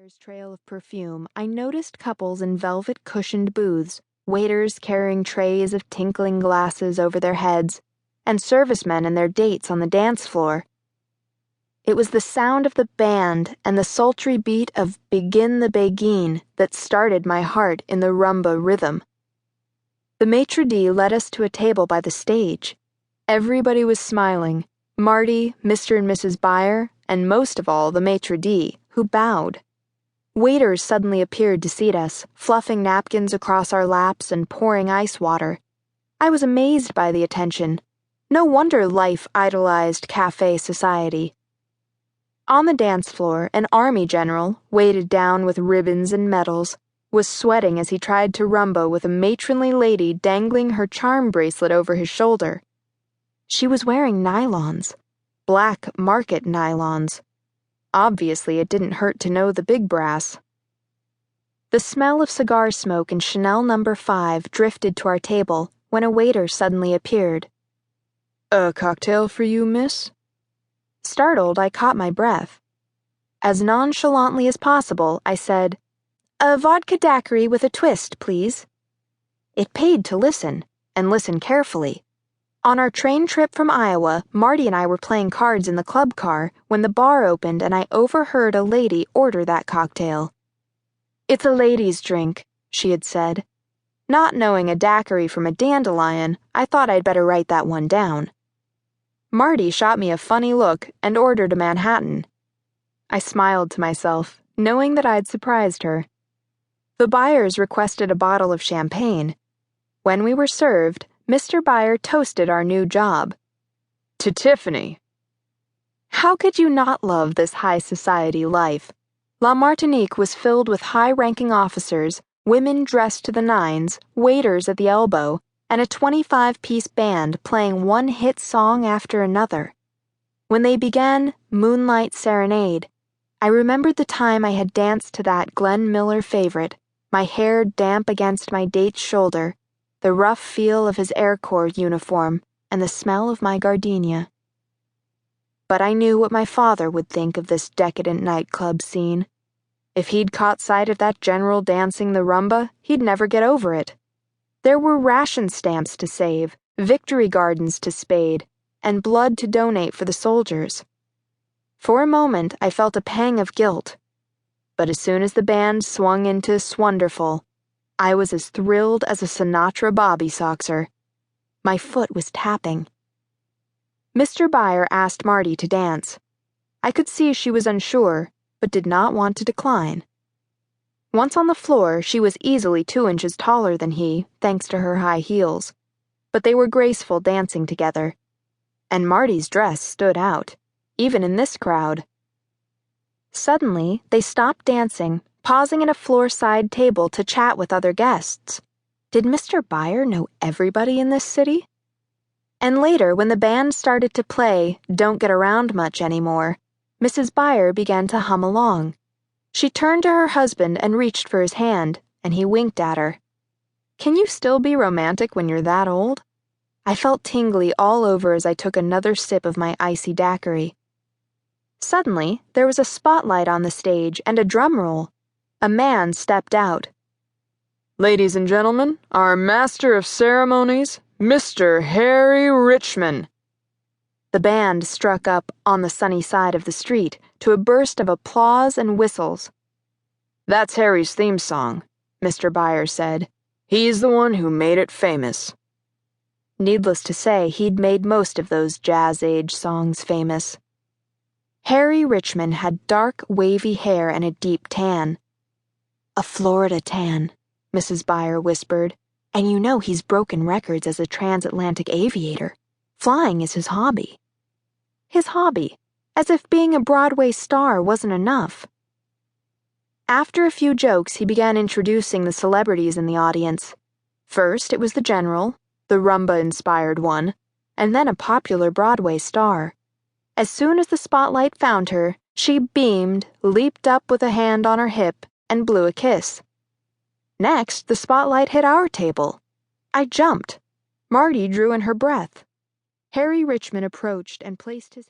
Buyer's trail of perfume, I noticed couples in velvet-cushioned booths, waiters carrying trays of tinkling glasses over their heads, and servicemen and their dates on the dance floor. It was the sound of the band and the sultry beat of Begin the Begin that started my heart in the rumba rhythm. The maitre d' led us to a table by the stage. Everybody was smiling, Marty, Mr. and Mrs. Buyer, and most of all the maitre d', who bowed. Waiters suddenly appeared to seat us, fluffing napkins across our laps and pouring ice water. I was amazed by the attention. No wonder life idolized Café society. On the dance floor, an army general, weighted down with ribbons and medals, was sweating as he tried to rumba with a matronly lady dangling her charm bracelet over his shoulder. She was wearing nylons, black market nylons. Obviously, it didn't hurt to know the big brass. The smell of cigar smoke and Chanel No. 5 drifted to our table when a waiter suddenly appeared. "A cocktail for you, miss?" Startled, I caught my breath. As nonchalantly as possible, I said, "A vodka daiquiri with a twist, please." It paid to listen, and listen carefully. On our train trip from Iowa, Marty and I were playing cards in the club car when the bar opened and I overheard a lady order that cocktail. "It's a lady's drink," she had said. Not knowing a daiquiri from a dandelion, I thought I'd better write that one down. Marty shot me a funny look and ordered a Manhattan. I smiled to myself, knowing that I'd surprised her. The Buyers requested a bottle of champagne. When we were served, Mr. Buyer toasted our new job. "To Tiffany." How could you not love this high society life? La Martinique was filled with high-ranking officers, women dressed to the nines, waiters at the elbow, and a 25-piece band playing one hit song after another. When they began Moonlight Serenade, I remembered the time I had danced to that Glenn Miller favorite, my hair damp against my date's shoulder, the rough feel of his Air Corps uniform, and the smell of my gardenia. But I knew what my father would think of this decadent nightclub scene. If he'd caught sight of that general dancing the rumba, he'd never get over it. There were ration stamps to save, victory gardens to spade, and blood to donate for the soldiers. For a moment, I felt a pang of guilt. But as soon as the band swung into Swonderful, I was as thrilled as a Sinatra bobby soxer. My foot was tapping. Mr. Buyer asked Marty to dance. I could see she was unsure, but did not want to decline. Once on the floor, she was easily 2 inches taller than he, thanks to her high heels. But they were graceful dancing together. And Marty's dress stood out, even in this crowd. Suddenly, they stopped dancing, pausing at a floor-side table to chat with other guests. Did Mr. Buyer know everybody in this city? And later, when the band started to play Don't Get Around Much Anymore, Mrs. Buyer began to hum along. She turned to her husband and reached for his hand, and he winked at her. Can you still be romantic when you're that old? I felt tingly all over as I took another sip of my icy daiquiri. Suddenly, there was a spotlight on the stage and a drum roll. A man stepped out. "Ladies and gentlemen, our master of ceremonies, Mr. Harry Richmond." The band struck up On the Sunny Side of the Street to a burst of applause and whistles. "That's Harry's theme song," Mr. Buyer said. "He's the one who made it famous." Needless to say, he'd made most of those jazz-age songs famous. Harry Richmond had dark, wavy hair and a deep tan. "A Florida tan," Mrs. Buyer whispered, "and you know he's broken records as a transatlantic aviator. Flying is his hobby." His hobby, as if being a Broadway star wasn't enough. After a few jokes, he began introducing the celebrities in the audience. First, it was the General, the rumba-inspired one, and then a popular Broadway star. As soon as the spotlight found her, she beamed, leaped up with a hand on her hip, and blew a kiss. Next, the spotlight hit our table. I jumped. Marty drew in her breath. Harry Richmond approached and placed his